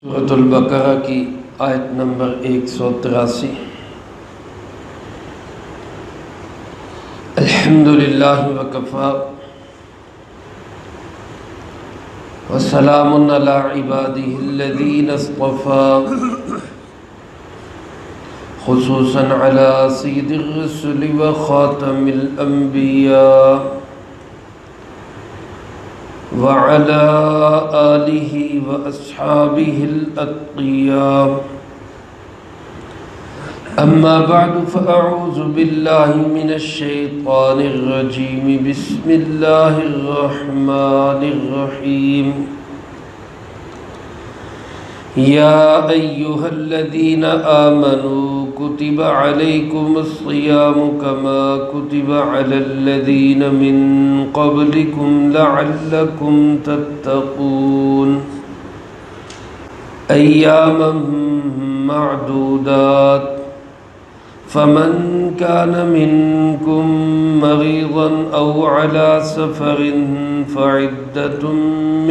سورۃ البقرہ کی آیت نمبر 183۔ الحمدللہ وکفی وسلام علی عبادہ الذین اصطفی، خصوصاً علی سید الرسل وخاتم الانبیاء وعلى آلہ واصحابہ الاتقیاء، اما بعد فاعوذ باللہ من الشیطان الرجیم، بسم اللہ الرحمن الرحیم۔ یا ایہا الذین آمنوا کتب علیکم الصیام کما کتب علی الذین من قبلکم لعلکم تتقون، ایاما معدودات، فمن كان منكم مريضا أو على سفر فعدة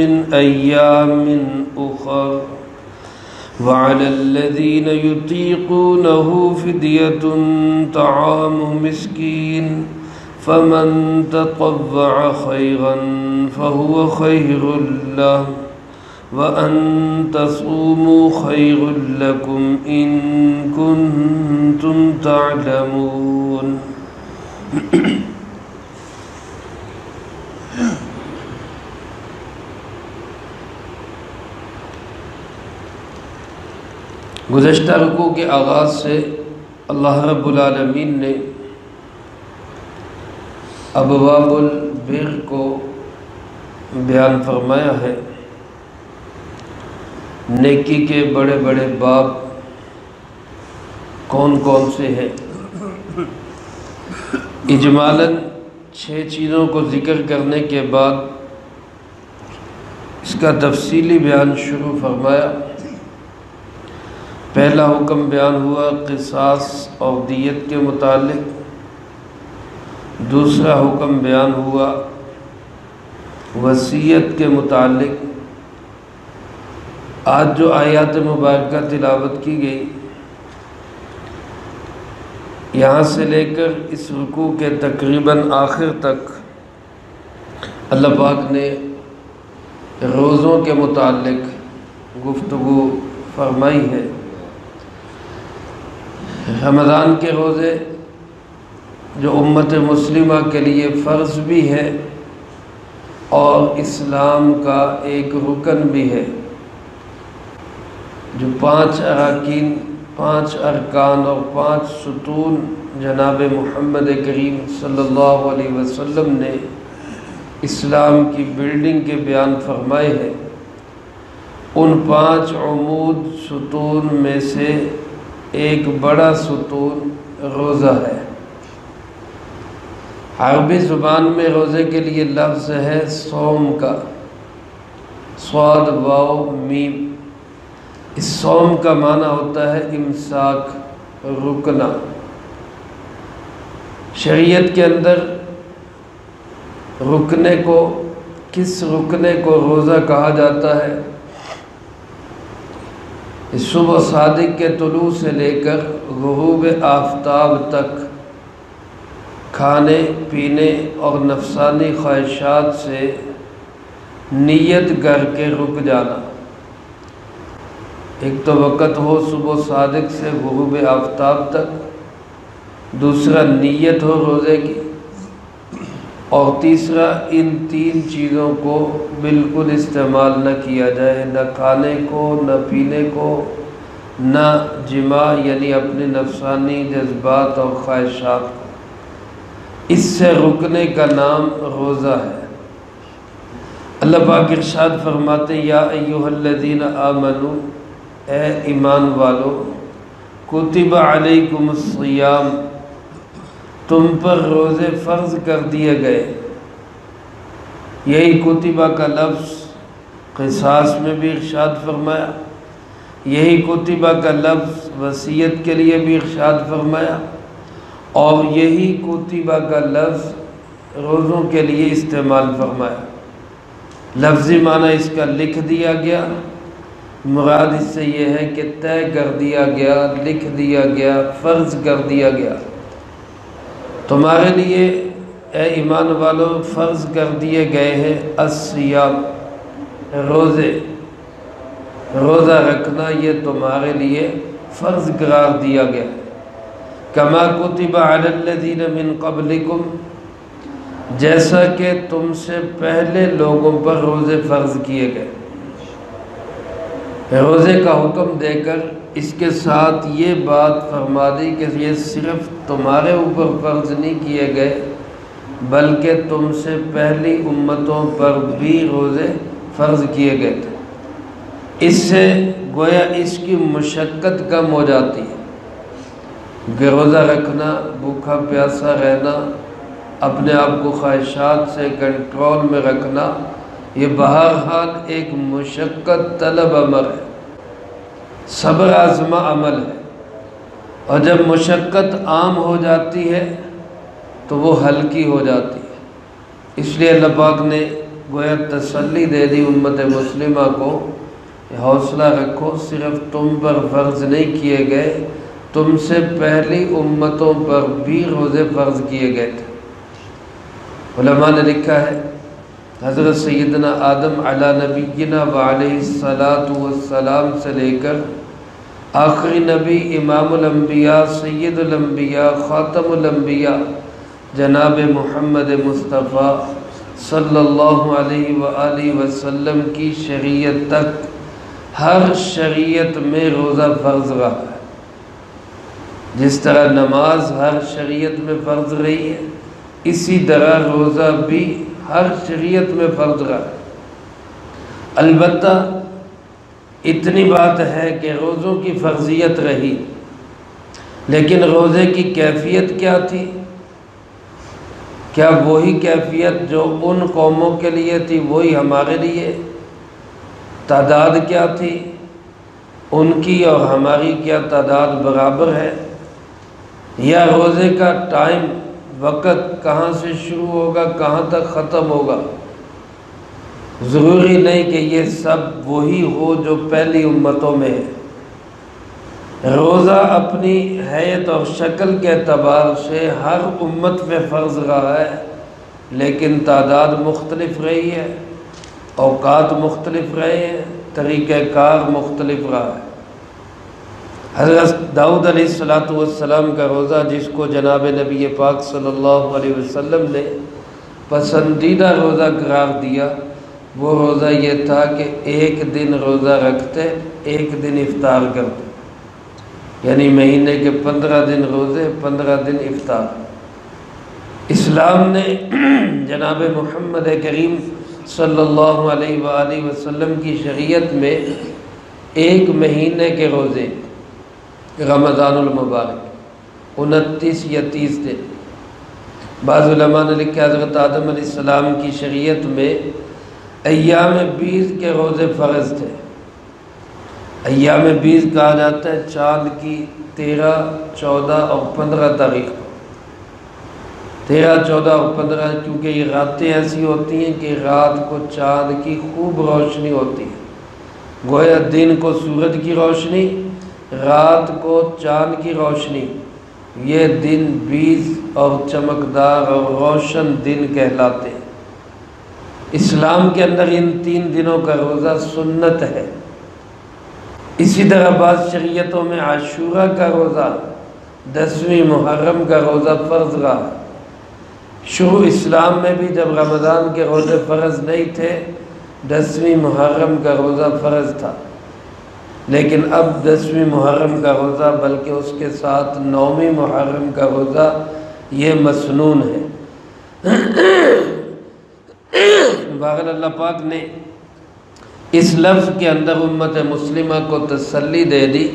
من أيام أخر، وعلى الذين يطيقونه فدية طعام مسكين، فمن تطوع خيرا فهو خير له، وَأَن تَصُومُوا خَيْرٌ لَكُمْ إِن كُنتُمْ تَعْلَمُونَ۔ گزشتہ رکوع کے آغاز سے اللہ رب العالمین نے ابواب البر کو بیان فرمایا ہے۔ نیکی کے بڑے بڑے باب کون کون سے ہیں؟ اجمالاً 6 چیزوں کو ذکر کرنے کے بعد اس کا تفصیلی بیان شروع فرمایا۔ پہلا حکم بیان ہوا قصاص اور دیت کے متعلق، دوسرا حکم بیان ہوا وصیت کے متعلق۔ آج جو آیات مبارکہ تلاوت کی گئی، یہاں سے لے کر اس رکوع کے تقریباً آخر تک اللہ پاک نے روزوں کے متعلق گفتگو فرمائی ہے۔ رمضان کے روزے جو امت مسلمہ کے لیے فرض بھی ہے اور اسلام کا ایک رکن بھی ہے، جو 5 اراکین، 5 ارکان اور 5 ستون جناب محمد کریم صلی اللہ علیہ وسلم نے اسلام کی بلڈنگ کے بیان فرمائے ہیں، ان 5 عمود ستون میں سے ایک بڑا ستون روزہ ہے۔ عربی زبان میں روزے کے لیے لفظ ہے صوم کا، صاد واو میم۔ اس صوم کا معنی ہوتا ہے امساک، رکنا۔ شریعت کے اندر رکنے کو، کس رکنے کو روزہ کہا جاتا ہے؟ اس صبح صادق کے طلوع سے لے کر غروب آفتاب تک کھانے پینے اور نفسانی خواہشات سے نیت کر کے رک جانا۔ ایک تو وقت ہو صبح صادق سے غروب آفتاب تک، دوسرا نیت ہو روزے کی، اور تیسرا ان 3 چیزوں کو بالکل استعمال نہ کیا جائے، نہ کھانے کو، نہ پینے کو، نہ جماع یعنی اپنے نفسانی جذبات اور خواہشات کو۔ اس سے رکنے کا نام روزہ ہے۔ اللہ پاک ارشاد فرماتے یا ایھا الذین آمنوا، اے ایمان والو، کتب علیکم الصیام، تم پر روزے فرض کر دیے گئے۔ یہی کتبہ کا لفظ قصاص میں بھی ارشاد فرمایا، یہی کتبہ کا لفظ وصیت کے لیے بھی ارشاد فرمایا، اور یہی کتبہ کا لفظ روزوں کے لیے استعمال فرمایا۔ لفظی معنی اس کا لکھ دیا گیا، مراد اس سے یہ ہے کہ طے کر دیا گیا، لکھ دیا گیا، فرض کر دیا گیا تمہارے لیے اے ایمان والو، فرض کر دیے گئے ہیں الصیام، روزہ رکھنا یہ تمہارے لیے فرض قرار دیا گیا ہے۔ کما کتب علی الذین من قبلکم، جیسا کہ تم سے پہلے لوگوں پر روزے فرض کیے گئے۔ روزے کا حکم دے کر اس کے ساتھ یہ بات فرما دی کہ یہ صرف تمہارے اوپر فرض نہیں کیے گئے بلکہ تم سے پہلی امتوں پر بھی روزے فرض کیے گئے تھے۔ اس سے گویا اس کی مشقت کم ہو جاتی ہے کہ روزہ رکھنا، بھوکا پیاسا رہنا، اپنے آپ کو خواہشات سے کنٹرول میں رکھنا، یہ بہرحال ایک مشقت طلب عمل ہے، صبر آزما عمل ہے، اور جب مشقت عام ہو جاتی ہے تو وہ ہلکی ہو جاتی ہے۔ اس لیے اللہ پاک نے گویا تسلی دے دی امت مسلمہ کو کہ حوصلہ رکھو، صرف تم پر فرض نہیں کیے گئے، تم سے پہلی امتوں پر بھی روزے فرض کیے گئے تھے۔ علماء نے لکھا ہے حضرت سیدنا آدم علی نبینا وعلیہ الصلاۃ والسلام سے لے کر آخری نبی امام الانبیاء سید الانبیاء خاتم الانبیاء جناب محمد مصطفیٰ صلی اللہ علیہ وآلہ وسلم کی شریعت تک ہر شریعت میں روزہ فرض رہا ہے۔ جس طرح نماز ہر شریعت میں فرض رہی ہے، اسی طرح روزہ بھی ہر شریعت میں فرض رہا ہے۔ البتہ اتنی بات ہے کہ روزوں کی فرضیت رہی، لیکن روزے کی کیفیت کیا تھی؟ کیا وہی کیفیت جو ان قوموں کے لیے تھی وہی ہمارے لیے؟ تعداد کیا تھی؟ ان کی اور ہماری کیا تعداد برابر ہے؟ یا روزے کا ٹائم، وقت کہاں سے شروع ہوگا کہاں تک ختم ہوگا؟ ضروری نہیں کہ یہ سب وہی ہو جو پہلی امتوں میں ہے۔ روزہ اپنی حیت اور شکل کے اعتبار سے ہر امت میں فرض رہا ہے، لیکن تعداد مختلف رہی ہے، اوقات مختلف رہے ہیں، طریقہ کار مختلف رہا ہے۔ حضرت داؤد علیہ السلام کا روزہ، جس کو جناب نبی پاک صلی اللہ علیہ وسلم نے پسندیدہ روزہ قرار دیا، وہ روزہ یہ تھا کہ ایک دن روزہ رکھتے، ایک دن افطار کرتے، یعنی مہینے کے 15 دن روزے، 15 دن افطار۔ اسلام نے جناب محمد کریم صلی اللہ علیہ وآلہ وسلم کی شریعت میں ایک مہینے کے روزے، رمضان المبارک 29 یا 30 دن۔ بعض علماء نے لکھا حضرت آدم علیہ السلام کی شریعت میں ایام 20 کے روزے فرض تھے۔ ایام 20 کہا جاتا ہے چاند کی 13، 14 اور 15 تاریخ کو۔ 13، 14 اور 15 کیونکہ یہ راتیں ایسی ہوتی ہیں کہ رات کو چاند کی خوب روشنی ہوتی ہے، گویا دن کو سورج کی روشنی، رات کو چاند کی روشنی، یہ دن 20 اور چمکدار اور روشن دن کہلاتے ہیں۔ اسلام کے اندر ان 3 دنوں کا روزہ سنت ہے۔ اسی طرح بعض شریعتوں میں عاشورہ کا روزہ، 10ویں محرم کا روزہ فرض رہا۔ شروع اسلام میں بھی جب رمضان کے روزے فرض نہیں تھے، 10ویں محرم کا روزہ فرض تھا، لیکن اب 10ویں محرم کا روزہ بلکہ اس کے ساتھ 9ویں محرم کا روزہ یہ مسنون ہے۔ بہرحال اللہ پاک نے اس لفظ کے اندر امت مسلمہ کو تسلی دے دی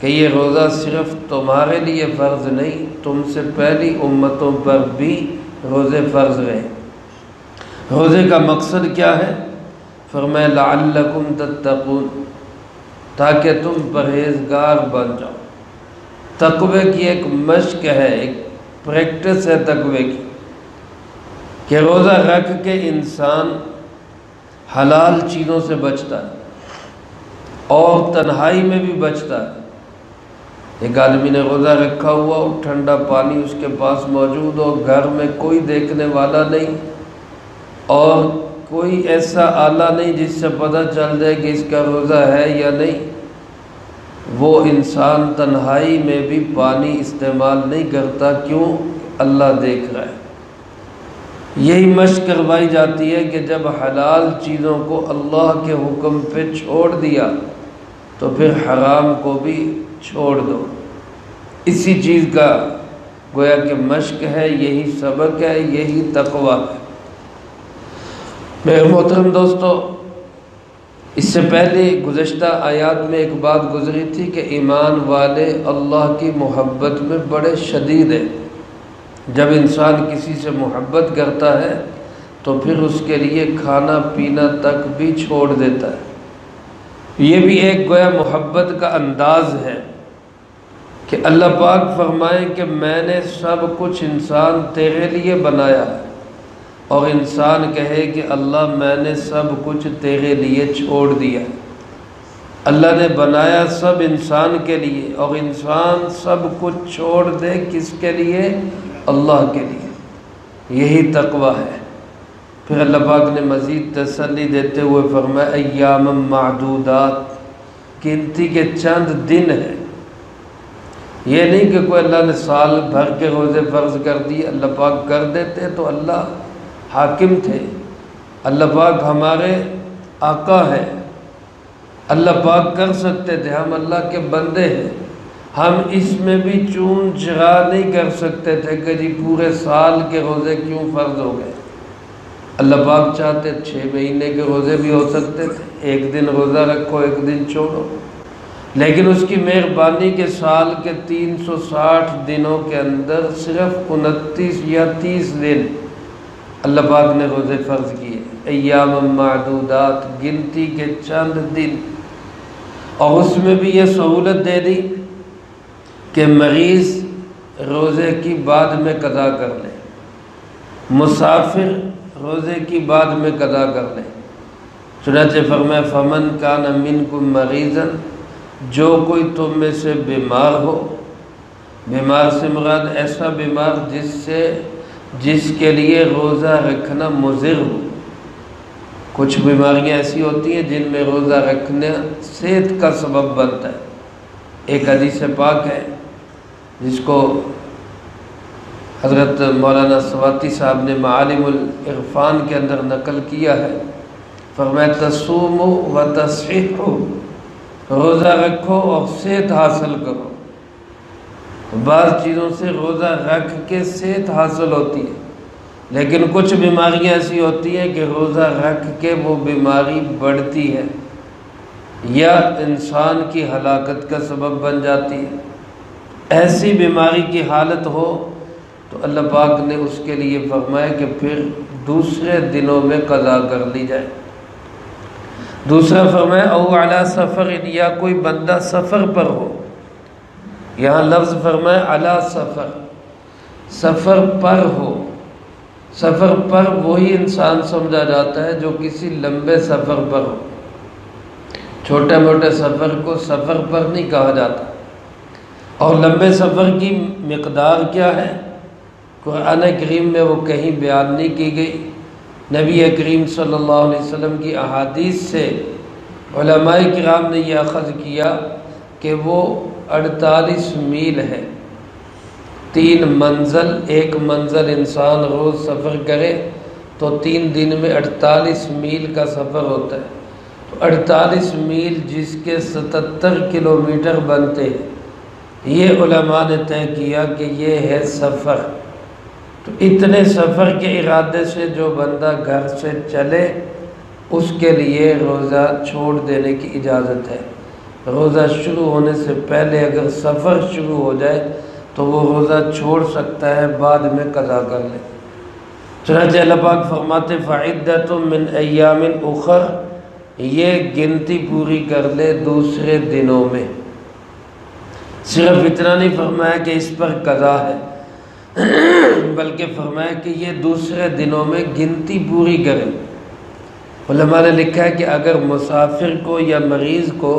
کہ یہ روزہ صرف تمہارے لیے فرض نہیں، تم سے پہلی امتوں پر بھی روزے فرض رہے۔ روزے کا مقصد کیا ہے؟ فرمایا لعلکم تتقون، تاکہ تم پرہیزگار بن جاؤ۔ تقوی کی ایک مشق ہے، ایک پریکٹس ہے تقوی کی، کہ روزہ رکھ کے انسان حلال چیزوں سے بچتا ہے، اور تنہائی میں بھی بچتا ہے۔ ایک آدمی نے روزہ رکھا ہوا ہو، ٹھنڈا پانی اس کے پاس موجود ہو، گھر میں کوئی دیکھنے والا نہیں اور کوئی ایسا آلہ نہیں جس سے پتہ چل جائے کہ اس کا روزہ ہے یا نہیں، وہ انسان تنہائی میں بھی پانی استعمال نہیں کرتا۔ کیوں؟ اللہ دیکھ رہا ہے۔ یہی مشق کروائی جاتی ہے کہ جب حلال چیزوں کو اللہ کے حکم پہ چھوڑ دیا تو پھر حرام کو بھی چھوڑ دو۔ اسی چیز کا گویا کہ مشق ہے، یہی سبق ہے، یہی تقویٰ ہے۔ میرے محترم دوستو، اس سے پہلے گزشتہ آیات میں ایک بات گزری تھی کہ ایمان والے اللہ کی محبت میں بڑے شدید ہیں۔ جب انسان کسی سے محبت کرتا ہے تو پھر اس کے لیے کھانا پینا تک بھی چھوڑ دیتا ہے۔ یہ بھی ایک گویا محبت کا انداز ہے کہ اللہ پاک فرمائے کہ میں نے سب کچھ انسان تیرے لیے بنایا ہے، اور انسان کہے کہ اللہ میں نے سب کچھ تیرے لیے چھوڑ دیا۔ اللہ نے بنایا سب انسان کے لیے، اور انسان سب کچھ چھوڑ دے کس کے لیے؟ اللہ کے لیے۔ یہی تقویٰ ہے۔ پھر اللہ پاک نے مزید تسلی دیتے ہوئے فرمایا ایام معدودات، گنتی کے چند دن ہیں۔ یہ نہیں کہ کوئی اللہ نے سال بھر کے روزے فرض کر دیے، اللہ پاک کر دیتے تو اللہ حاکم تھے، اللہ پاک ہمارے آقا ہے، اللہ پاک کر سکتے تھے، ہم اللہ کے بندے ہیں، ہم اس میں بھی چون چرا نہیں کر سکتے تھے کہ جی پورے سال کے روزے کیوں فرض ہو گئے۔ اللہ پاک چاہتے 6 مہینے کے روزے بھی ہو سکتے تھے، ایک دن روزہ رکھو ایک دن چھوڑو، لیکن اس کی مہربانی کے سال کے 360 دنوں کے اندر صرف 29 یا 30 دن اللہ پاک نے روزے فرض کیے، ایام معدودات، گنتی کے چند دن، اور اس میں بھی یہ سہولت دے دی کہ مریض روزے کی بعد میں قضا کر لے، مسافر روزے کی بعد میں قضا کر لے۔ چنانچہ فرمایا فمن کان منکم مریضا، جو کوئی تم میں سے بیمار ہو، بیمار سے مراد ایسا بیمار جس کے لیے روزہ رکھنا مضر ہو۔ کچھ بیماریاں ایسی ہوتی ہیں جن میں روزہ رکھنا صحت کا سبب بنتا ہے۔ ایک حدیث پاک ہے جس کو حضرت مولانا سواتی صاحب نے معالم العرفان کے اندر نقل کیا ہے، فرمایا تصوم و تصحیح، روزہ رکھو اور صحت حاصل کرو۔ بعض چیزوں سے روزہ رکھ کے صحت حاصل ہوتی ہے، لیکن کچھ بیماریاں ایسی ہوتی ہیں کہ روزہ رکھ کے وہ بیماری بڑھتی ہے یا انسان کی ہلاکت کا سبب بن جاتی ہے۔ ایسی بیماری کی حالت ہو تو اللہ پاک نے اس کے لیے فرمایا کہ پھر دوسرے دنوں میں قضا کر لی جائے۔ دوسرا فرمایا او علی سفر، یا کوئی بندہ سفر پر ہو، یہاں لفظ فرمایا علی سفر، سفر پر ہو۔ سفر پر وہی انسان سمجھا جاتا ہے جو کسی لمبے سفر پر ہو، چھوٹے موٹے سفر کو سفر پر نہیں کہا جاتا۔ اور لمبے سفر کی مقدار کیا ہے؟ قرآن کریم میں وہ کہیں بیان نہیں کی گئی۔ نبی کریم صلی اللہ علیہ وسلم کی احادیث سے علماء کرام نے یہ اخذ کیا کہ وہ 48 میل ہے، 3 منزل، ایک منزل انسان روز سفر کرے تو 3 دن میں 48 میل کا سفر ہوتا ہے، تو 48 میل جس کے 77 کلومیٹر بنتے ہیں، یہ علماء نے طے کیا کہ یہ ہے سفر۔ تو اتنے سفر کے ارادے سے جو بندہ گھر سے چلے اس کے لیے روزہ چھوڑ دینے کی اجازت ہے۔ روزہ شروع ہونے سے پہلے اگر سفر شروع ہو جائے تو وہ روزہ چھوڑ سکتا ہے، بعد میں قضا کر لے۔ چنانچہ اللہ پاک فرماتے فعدۃ من ایام اخر، یہ گنتی پوری کر لے دوسرے دنوں میں۔ صرف اتنا نہیں فرمایا کہ اس پر قضا ہے، بلکہ فرمایا کہ یہ دوسرے دنوں میں گنتی پوری کرے۔ علماء نے لکھا ہے کہ اگر مسافر کو یا مریض کو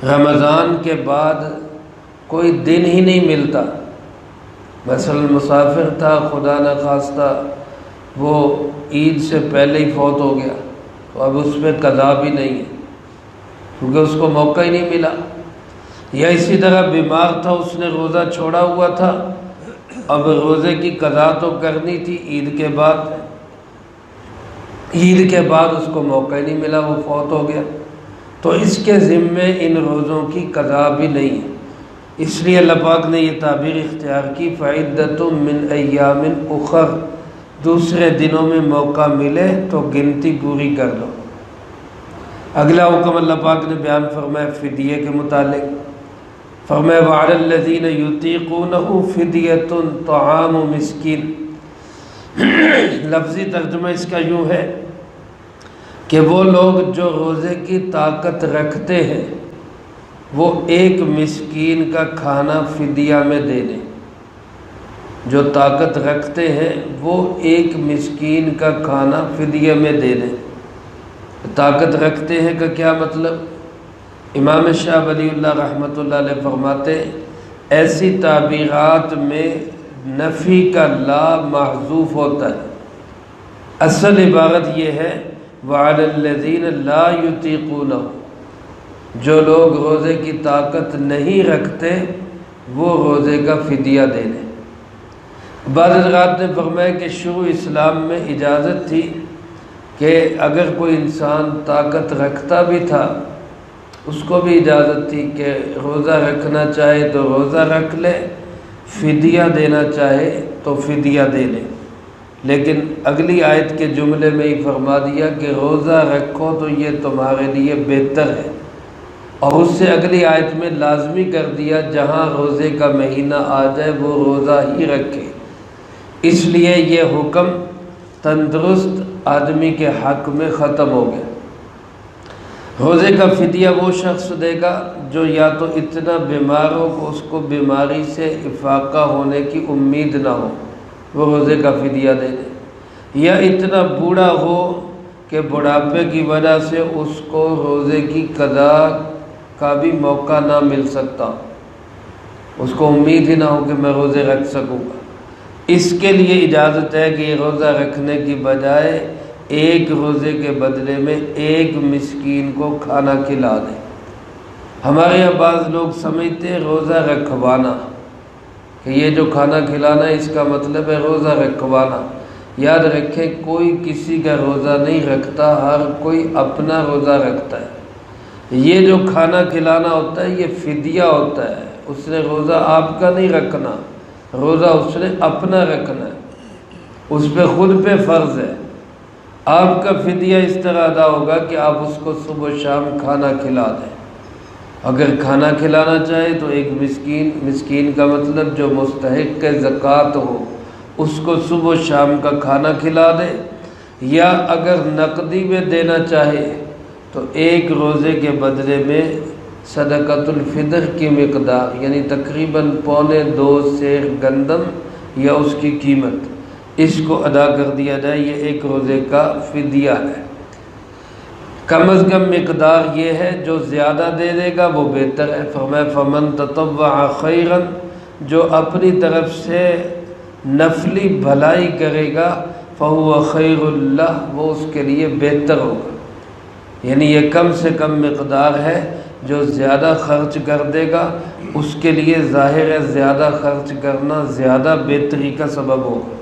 رمضان کے بعد کوئی دن ہی نہیں ملتا، مثلا مسافر تھا، خدا نہ خواستہ وہ عید سے پہلے ہی فوت ہو گیا، تو اب اس پہ قضا بھی نہیں ہے کیونکہ اس کو موقع ہی نہیں ملا، یا اسی طرح بیمار تھا، اس نے روزہ چھوڑا ہوا تھا، اب روزے کی قضا تو کرنی تھی عید کے بعد اس کو موقع ہی نہیں ملا، وہ فوت ہو گیا، تو اس کے ذمے ان روزوں کی قضا بھی نہیں ہے۔ اس لیے اللہ پاک نے یہ تعبیر اختیار کی فعدۃ من ایام اخر، دوسرے دنوں میں موقع ملے تو گنتی پوری کر لو۔ اگلا حکم اللہ پاک نے بیان فرمایا فدیے کے متعلق، فرمایا وعلی الذین یطیقونہ فدیۃ طعام مسکین۔ لفظی ترجمہ اس کا یوں ہے کہ وہ لوگ جو روزے کی طاقت رکھتے ہیں وہ ایک مسکین کا کھانا فدیہ میں دے دیں۔ جو طاقت رکھتے ہیں وہ ایک مسکین کا کھانا فدیہ میں دے دیں۔ طاقت رکھتے ہیں کا کیا مطلب؟ امام شاہ ولی اللہ رحمۃ اللہ علیہ فرماتے ایسی تعبیرات میں نفی کا لا محذوف ہوتا ہے، اصل عبارت یہ ہے وعلی الذین لا یطیقونہ، جو لوگ روزے کی طاقت نہیں رکھتے وہ روزے کا فدیہ دے دیں۔ بعض حضرات نے فرمایا کہ شروع اسلام میں اجازت تھی کہ اگر کوئی انسان طاقت رکھتا بھی تھا اس کو بھی اجازت تھی کہ روزہ رکھنا چاہے تو روزہ رکھ لے، فدیہ دینا چاہے تو فدیہ دے لے، لیکن اگلی آیت کے جملے میں ہی فرما دیا کہ روزہ رکھو تو یہ تمہارے لیے بہتر ہے، اور اس سے اگلی آیت میں لازمی کر دیا جہاں روزے کا مہینہ آ جائے وہ روزہ ہی رکھے۔ اس لیے یہ حکم تندرست آدمی کے حق میں ختم ہو گیا۔ روزے کا فدیہ وہ شخص دے گا جو یا تو اتنا بیمار ہو کہ اس کو بیماری سے افاقہ ہونے کی امید نہ ہو، وہ روزے کا فدیہ دے دے، یا اتنا بوڑھا ہو کہ بڑھاپے کی وجہ سے اس کو روزے کی قضا کا بھی موقع نہ مل سکتا، اس کو امید ہی نہ ہو کہ میں روزے رکھ سکوں گا، اس کے لیے اجازت ہے کہ یہ روزہ رکھنے کی بجائے ایک روزے کے بدلے میں ایک مسکین کو کھانا کھلا دے۔ ہمارے یہاں بعض لوگ سمجھتے ہیں روزہ رکھوانا، کہ یہ جو کھانا کھلانا اس کا مطلب ہے روزہ رکھوانا۔ یاد رکھیں کوئی کسی کا روزہ نہیں رکھتا، ہر کوئی اپنا روزہ رکھتا ہے۔ یہ جو کھانا کھلانا ہوتا ہے یہ فدیہ ہوتا ہے، اس نے روزہ آپ کا نہیں رکھنا، روزہ اس نے اپنا رکھنا ہے، اس پہ خود پہ فرض ہے۔ آپ کا فدیہ اس طرح ادا ہوگا کہ آپ اس کو صبح و شام کھانا کھلا دیں۔ اگر کھانا کھلانا چاہے تو ایک مسکین کا مطلب جو مستحق کے زکوٰۃ ہو اس کو صبح و شام کا کھانا کھلا دے، یا اگر نقدی میں دینا چاہے تو ایک روزے کے بدلے میں صدقۃ الفطر کی مقدار یعنی تقریباً 2.25 سیر گندم یا اس کی قیمت اس کو ادا کر دیا جائے، یہ ایک روزے کا فدیہ ہے۔ کم از کم مقدار یہ ہے، جو زیادہ دے دے گا وہ بہتر ہے۔ فرمایا فمن تطوع خیرا، جو اپنی طرف سے نفلی بھلائی کرے گا فہو خیر اللہ، وہ اس کے لیے بہتر ہوگا، یعنی یہ کم سے کم مقدار ہے، جو زیادہ خرچ کر دے گا اس کے لیے ظاہر ہے زیادہ خرچ کرنا زیادہ بہتری کا سبب ہوگا،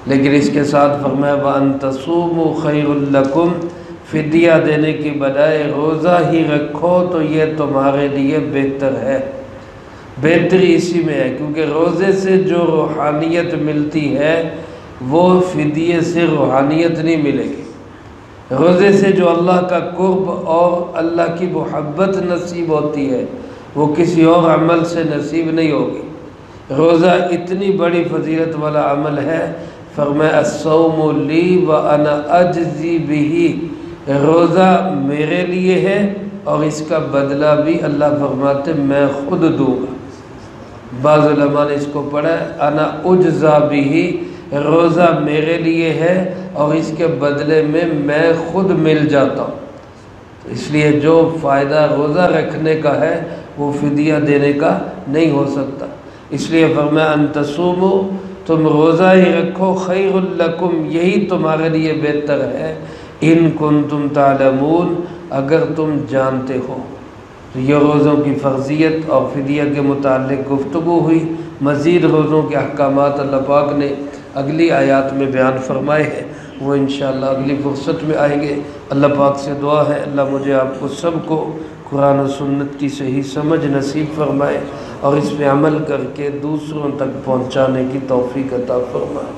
لیکن اس کے ساتھ فرمایا وَأَن تَصُومُوا خَيْرٌ لَكُمْ، فدیہ دینے کی بجائے روزہ ہی رکھو تو یہ تمہارے لیے بہتر ہے۔ بہتری اسی میں ہے کیونکہ روزے سے جو روحانیت ملتی ہے وہ فدیے سے روحانیت نہیں ملے گی۔ روزے سے جو اللہ کا قرب اور اللہ کی محبت نصیب ہوتی ہے وہ کسی اور عمل سے نصیب نہیں ہوگی۔ روزہ اتنی بڑی فضیلت والا عمل ہے، فرمایا الصوم لی وانا اجزی بہ، روزہ میرے لیے ہے اور اس کا بدلہ بھی اللہ فرماتے میں خود دوں گا۔ بعض علماء نے اس کو پڑھا ہے انا اجزا بہ، روزہ میرے لیے ہے اور اس کے بدلے میں خود مل جاتا ہوں۔ اس لیے جو فائدہ روزہ رکھنے کا ہے وہ فدیہ دینے کا نہیں ہو سکتا۔ اس لیے فرمایا ان تصوموا، تم روزہ ہی رکھو، خیر لکم، یہی تمہارے لیے بہتر ہے، ان کنتم تعلمون، اگر تم جانتے ہو۔ تو یہ روزوں کی فرضیت اور فدیہ کے متعلق گفتگو ہوئی۔ مزید روزوں کے احکامات اللہ پاک نے اگلی آیات میں بیان فرمائے ہیں، وہ انشاءاللہ اگلی فرصت میں آئیں گے۔ اللہ پاک سے دعا ہے اللہ مجھے آپ کو سب کو قرآن و سنت کی صحیح سمجھ نصیب فرمائے اور اس پہ عمل کر کے دوسروں تک پہنچانے کی توفیق عطا فرمائے۔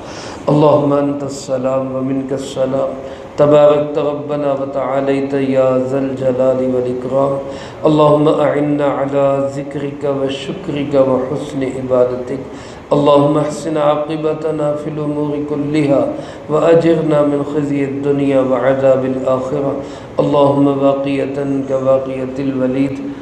اللہم انت السلام ومنک السلام، تبارکت ربنا وتعالیت یا ذا الجلال والاکرام۔ اللہم اعنا علی ذکرک وشکرک وحسن عبادتک۔ اللہم احسن عاقبتنا فی الامور کلها واجرنا من خزی الدنیا وعذاب الآخرہ۔ اللہم باقیتا کباقیت الولید